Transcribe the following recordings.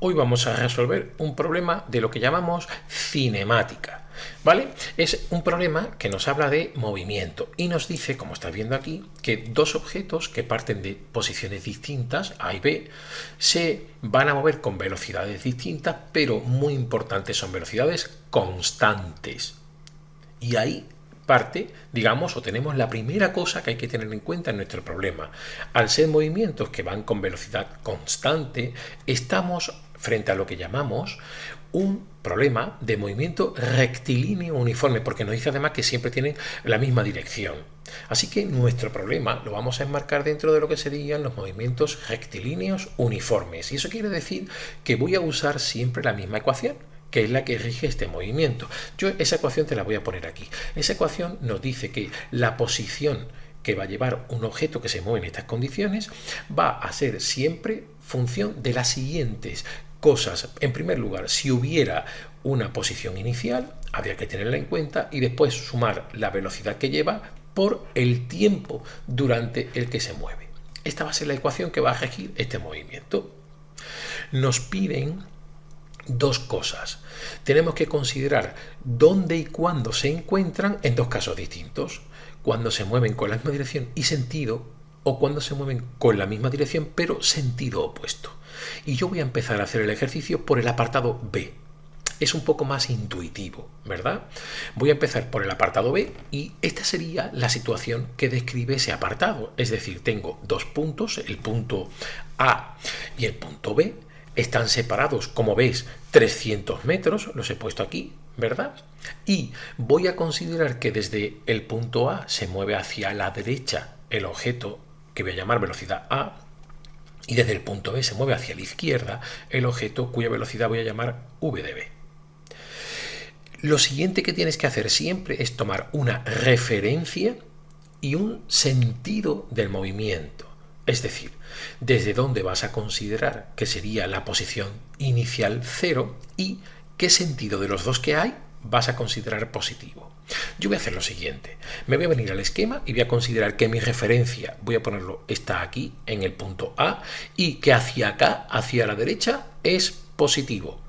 Hoy vamos a resolver un problema de lo que llamamos cinemática, ¿vale? Es un problema que nos habla de movimiento y nos dice, como estás viendo aquí, que dos objetos que parten de posiciones distintas, A y B, se van a mover con velocidades distintas, pero muy importantes, son velocidades constantes. Y ahí parte, digamos, o tenemos la primera cosa que hay que tener en cuenta en nuestro problema. Al ser movimientos que van con velocidad constante, estamos frente a lo que llamamos un problema de movimiento rectilíneo uniforme, porque nos dice además que siempre tienen la misma dirección. Así que nuestro problema lo vamos a enmarcar dentro de lo que serían los movimientos rectilíneos uniformes. Y eso quiere decir que voy a usar siempre la misma ecuación, que es la que rige este movimiento. Yo esa ecuación te la voy a poner aquí. Esa ecuación nos dice que la posición que va a llevar un objeto que se mueve en estas condiciones va a ser siempre función de las siguientes cosas. En primer lugar, si hubiera una posición inicial, habría que tenerla en cuenta y después sumar la velocidad que lleva por el tiempo durante el que se mueve. Esta va a ser la ecuación que va a regir este movimiento. Nos piden dos cosas. Tenemos que considerar dónde y cuándo se encuentran en dos casos distintos. Cuando se mueven con la misma dirección y sentido, o cuando se mueven con la misma dirección pero sentido opuesto. Y yo voy a empezar a hacer el ejercicio por el apartado B. Es un poco más intuitivo, ¿verdad? Voy a empezar por el apartado B y esta sería la situación que describe ese apartado. Es decir, tengo dos puntos, el punto A y el punto B. Están separados, como ves, 300 metros, los he puesto aquí, ¿verdad? Y voy a considerar que desde el punto A se mueve hacia la derecha el objeto que voy a llamar velocidad A, y desde el punto B se mueve hacia la izquierda el objeto cuya velocidad voy a llamar v de b. Lo siguiente que tienes que hacer siempre es tomar una referencia y un sentido del movimiento. Es decir, desde dónde vas a considerar que sería la posición inicial 0 y qué sentido de los dos que hay vas a considerar positivo. Yo voy a hacer lo siguiente. Me voy a venir al esquema y voy a considerar que mi referencia, voy a ponerlo, está aquí en el punto A y que hacia acá, hacia la derecha, es positivo.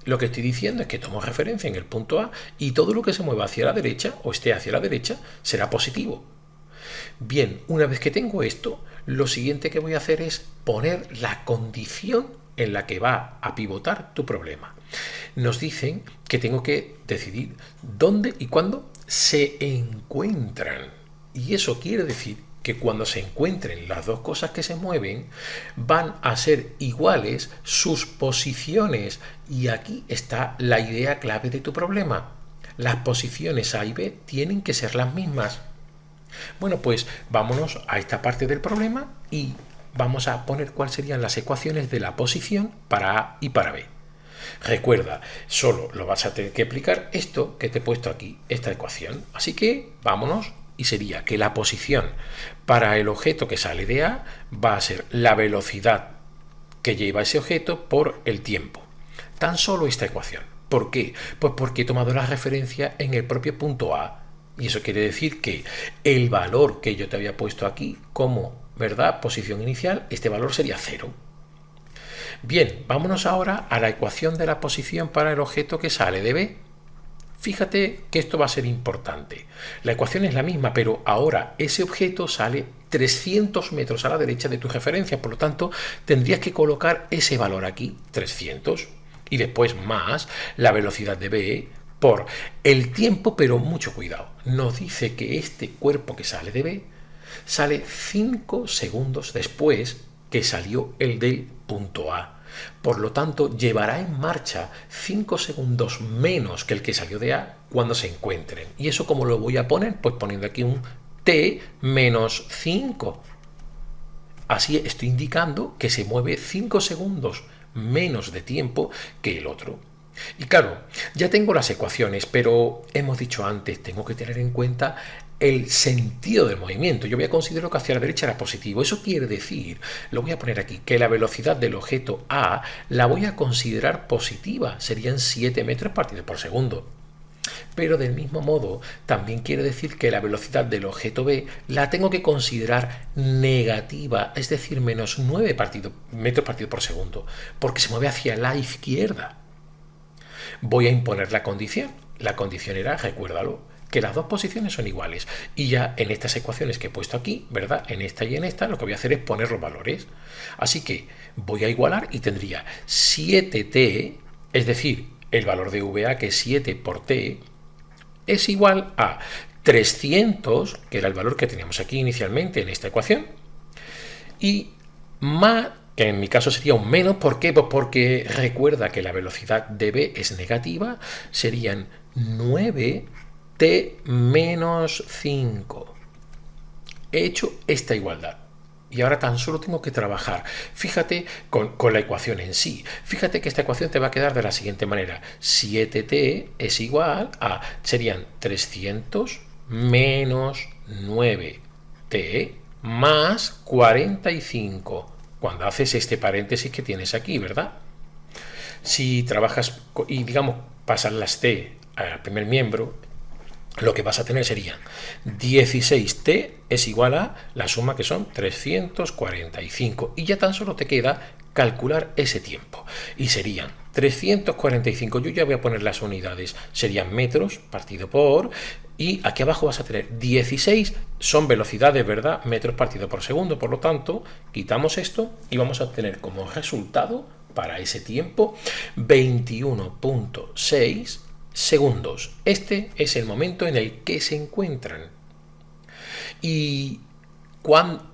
Lo que estoy diciendo es que tomo referencia en el punto A y todo lo que se mueva hacia la derecha o esté hacia la derecha será positivo. Bien, una vez que tengo esto, lo siguiente que voy a hacer es poner la condición en la que va a pivotar tu problema. Nos dicen que tengo que decidir dónde y cuándo se encuentran. Y eso quiere decir que cuando se encuentren las dos cosas que se mueven, van a ser iguales sus posiciones. Y aquí está la idea clave de tu problema. Las posiciones A y B tienen que ser las mismas. Bueno, pues vámonos a esta parte del problema y vamos a poner cuáles serían las ecuaciones de la posición para A y para B. Recuerda, solo lo vas a tener que aplicar esto que te he puesto aquí, esta ecuación. Así que vámonos y sería que la posición para el objeto que sale de A va a ser la velocidad que lleva ese objeto por el tiempo. Tan solo esta ecuación. ¿Por qué? Pues porque he tomado la referencia en el propio punto A. Y eso quiere decir que el valor que yo te había puesto aquí como, ¿verdad?, posición inicial, este valor sería 0. Bien, vámonos ahora a la ecuación de la posición para el objeto que sale de B. Fíjate que esto va a ser importante. La ecuación es la misma, pero ahora ese objeto sale 300 metros a la derecha de tu referencia, por lo tanto tendrías que colocar ese valor aquí, 300, y después más la velocidad de B por el tiempo, pero mucho cuidado. Nos dice que este cuerpo que sale de B sale 5 segundos después que salió el del punto A. Por lo tanto, llevará en marcha 5 segundos menos que el que salió de A cuando se encuentren. ¿Y eso cómo lo voy a poner? Pues poniendo aquí un t menos 5. Así estoy indicando que se mueve 5 segundos menos de tiempo que el otro. Y claro, ya tengo las ecuaciones, pero hemos dicho antes, tengo que tener en cuenta el sentido del movimiento. Yo voy a considerar que hacia la derecha era positivo. Eso quiere decir, lo voy a poner aquí, que la velocidad del objeto A la voy a considerar positiva. Serían 7 metros partidos por segundo. Pero del mismo modo, también quiere decir que la velocidad del objeto B la tengo que considerar negativa, es decir, menos 9 metros partido por segundo, porque se mueve hacia la izquierda. Voy a imponer la condición. La condición era, recuérdalo, que las dos posiciones son iguales. Y ya en estas ecuaciones que he puesto aquí, ¿verdad? En esta y en esta, lo que voy a hacer es poner los valores. Así que voy a igualar y tendría 7t, es decir, el valor de VA, que es 7 por t, es igual a 300, que era el valor que teníamos aquí inicialmente en esta ecuación, y más, que en mi caso sería un menos. ¿Por qué? Pues porque recuerda que la velocidad de B es negativa, serían 9t menos 5. He hecho esta igualdad. Y ahora tan solo tengo que trabajar. Fíjate con la ecuación en sí. Fíjate que esta ecuación te va a quedar de la siguiente manera. 7t es igual a, serían 300 menos 9t más 45. Cuando haces este paréntesis que tienes aquí, ¿verdad? Si trabajas y, digamos, pasas las t al primer miembro, lo que vas a tener serían 16t es igual a la suma que son 345, y ya tan solo te queda calcular ese tiempo, y serían 345, yo ya voy a poner las unidades, serían metros partido por, y aquí abajo vas a tener 16, son velocidades, ¿verdad? Metros partido por segundo, por lo tanto, quitamos esto y vamos a obtener como resultado para ese tiempo 21.6 segundos. Este es el momento en el que se encuentran. Y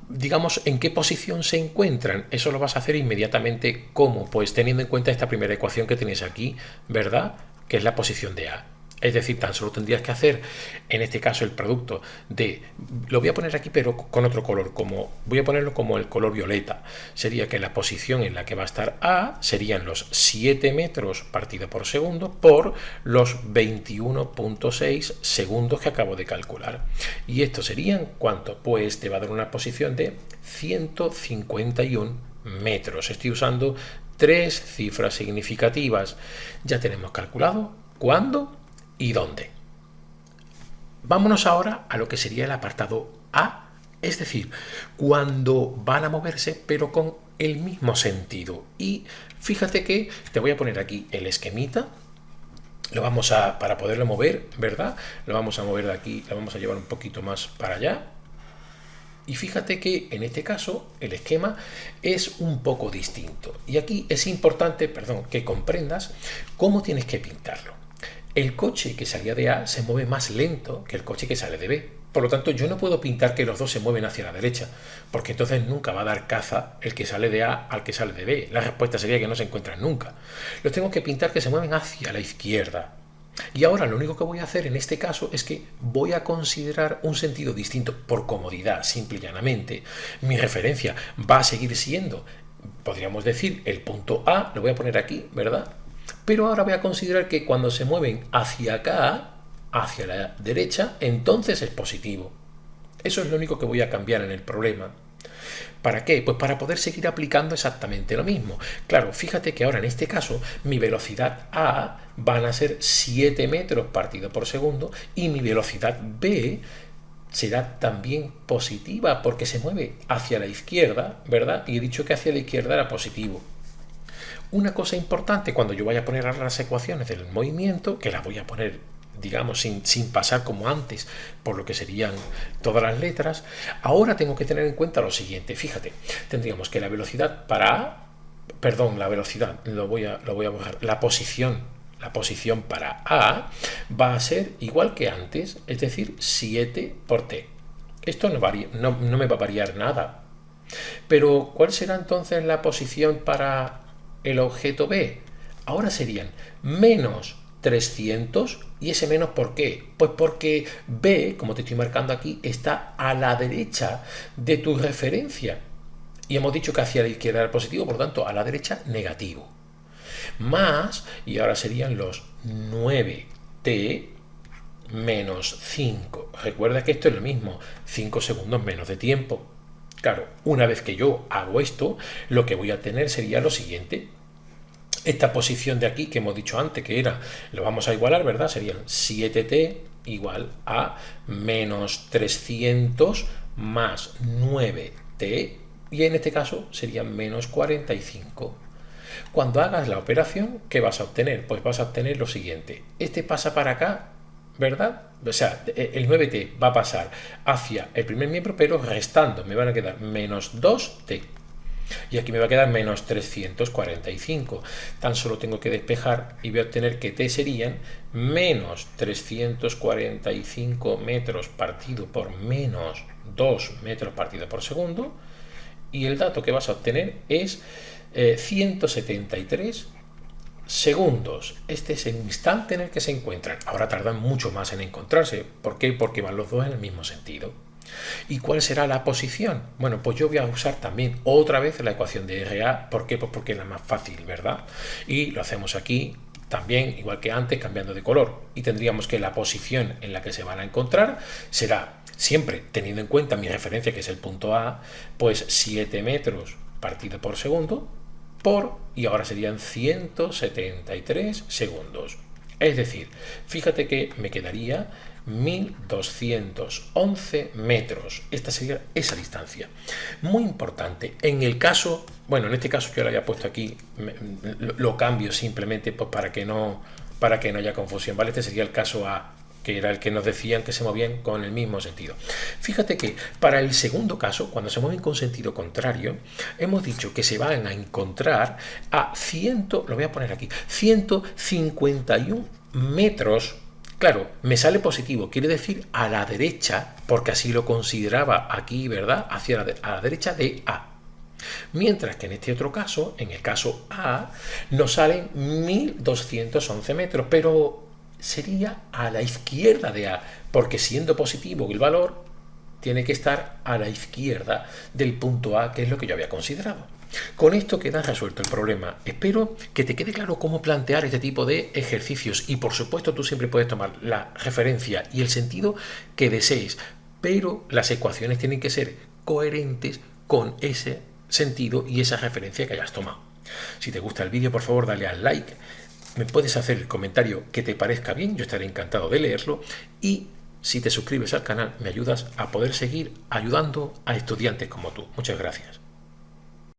digamos, en qué posición se encuentran, eso lo vas a hacer inmediatamente. ¿Cómo? Pues teniendo en cuenta esta primera ecuación que tenéis aquí, ¿verdad? Que es la posición de A. Es decir, tan solo tendrías que hacer, en este caso, el producto de, lo voy a poner aquí pero con otro color, voy a ponerlo como el color violeta. Sería que la posición en la que va a estar A serían los 7 metros partido por segundo por los 21.6 segundos que acabo de calcular. Y esto serían, ¿cuánto? Pues te va a dar una posición de 151 metros. Estoy usando 3 cifras significativas. Ya tenemos calculado cuándo y dónde. Vámonos ahora a lo que sería el apartado A, es decir, cuando van a moverse pero con el mismo sentido. Y fíjate que te voy a poner aquí el esquemita, para poderlo mover, ¿verdad? Lo vamos a mover de aquí, lo vamos a llevar un poquito más para allá. Y fíjate que en este caso el esquema es un poco distinto. Y aquí es importante, que comprendas cómo tienes que pintarlo. El coche que salía de A se mueve más lento que el coche que sale de B. Por lo tanto, yo no puedo pintar que los dos se mueven hacia la derecha, porque entonces nunca va a dar caza el que sale de A al que sale de B. La respuesta sería que no se encuentran nunca. Los tengo que pintar que se mueven hacia la izquierda. Y ahora lo único que voy a hacer en este caso es que voy a considerar un sentido distinto por comodidad, simple y llanamente. Mi referencia va a seguir siendo, podríamos decir, el punto A, lo voy a poner aquí, ¿verdad? Pero ahora voy a considerar que cuando se mueven hacia acá, hacia la derecha, entonces es positivo. Eso es lo único que voy a cambiar en el problema. ¿Para qué? Pues para poder seguir aplicando exactamente lo mismo. Claro, fíjate que ahora en este caso mi velocidad A van a ser 7 metros partido por segundo y mi velocidad B será también positiva porque se mueve hacia la izquierda, ¿verdad? Y he dicho que hacia la izquierda era positivo. Una cosa importante cuando yo vaya a poner las ecuaciones del movimiento, que las voy a poner, digamos, sin pasar como antes, por lo que serían todas las letras, ahora tengo que tener en cuenta lo siguiente. Fíjate, tendríamos que la velocidad para A, la velocidad, lo voy a borrar, la posición para A va a ser igual que antes, es decir, 7 por t. Esto no me va a variar nada. Pero, ¿cuál será entonces la posición para el objeto B? Ahora serían menos 300, y ese menos ¿por qué? Pues porque B, como te estoy marcando aquí, está a la derecha de tu referencia. Y hemos dicho que hacia la izquierda era positivo, por lo tanto, a la derecha negativo. Más, y ahora serían los 9t menos 5. Recuerda que esto es lo mismo, 5 segundos menos de tiempo. Claro, una vez que yo hago esto, lo que voy a tener sería lo siguiente. esta posición de aquí que hemos dicho antes, que era, lo vamos a igualar, ¿verdad? Serían 7t igual a menos 300 más 9t, y en este caso serían menos 45. Cuando hagas la operación, ¿qué vas a obtener? Pues vas a obtener lo siguiente. Este pasa para acá, ¿verdad? O sea, el 9t va a pasar hacia el primer miembro, pero restando me van a quedar menos 2t. Y aquí me va a quedar menos 345. Tan solo tengo que despejar y voy a obtener que t serían menos 345 metros partido por menos 2 metros partido por segundo. Y el dato que vas a obtener es 173 segundos. Este es el instante en el que se encuentran. Ahora tardan mucho más en encontrarse. ¿Por qué? Porque van los dos en el mismo sentido. ¿Y cuál será la posición? Bueno, pues yo voy a usar también otra vez la ecuación de RA. ¿Por qué? Pues porque es la más fácil, ¿verdad? Y lo hacemos aquí también, igual que antes, cambiando de color. Y tendríamos que la posición en la que se van a encontrar será, siempre teniendo en cuenta mi referencia, que es el punto A, pues 7 metros partido por segundo por, y ahora serían 173 segundos. Es decir, fíjate que me quedaría 1211 metros. Esta sería esa distancia. Muy importante. En el caso, bueno, en este caso yo lo había puesto aquí, lo cambio simplemente pues para que no haya confusión, ¿vale? Este sería el caso A, que era el que nos decían que se movían con el mismo sentido. Fíjate que para el segundo caso, cuando se mueven con sentido contrario, hemos dicho que se van a encontrar a 151 metros. Claro, me sale positivo, quiere decir a la derecha, porque así lo consideraba aquí, ¿verdad? A la derecha de A. Mientras que en este otro caso, en el caso A, nos salen 1211 metros, pero sería a la izquierda de A, porque siendo positivo el valor, tiene que estar a la izquierda del punto A, que es lo que yo había considerado. Con esto queda resuelto el problema. Espero que te quede claro cómo plantear este tipo de ejercicios y por supuesto tú siempre puedes tomar la referencia y el sentido que desees, pero las ecuaciones tienen que ser coherentes con ese sentido y esa referencia que hayas tomado. Si te gusta el vídeo, por favor dale al like, me puedes hacer el comentario que te parezca bien, yo estaré encantado de leerlo, y si te suscribes al canal me ayudas a poder seguir ayudando a estudiantes como tú. Muchas gracias.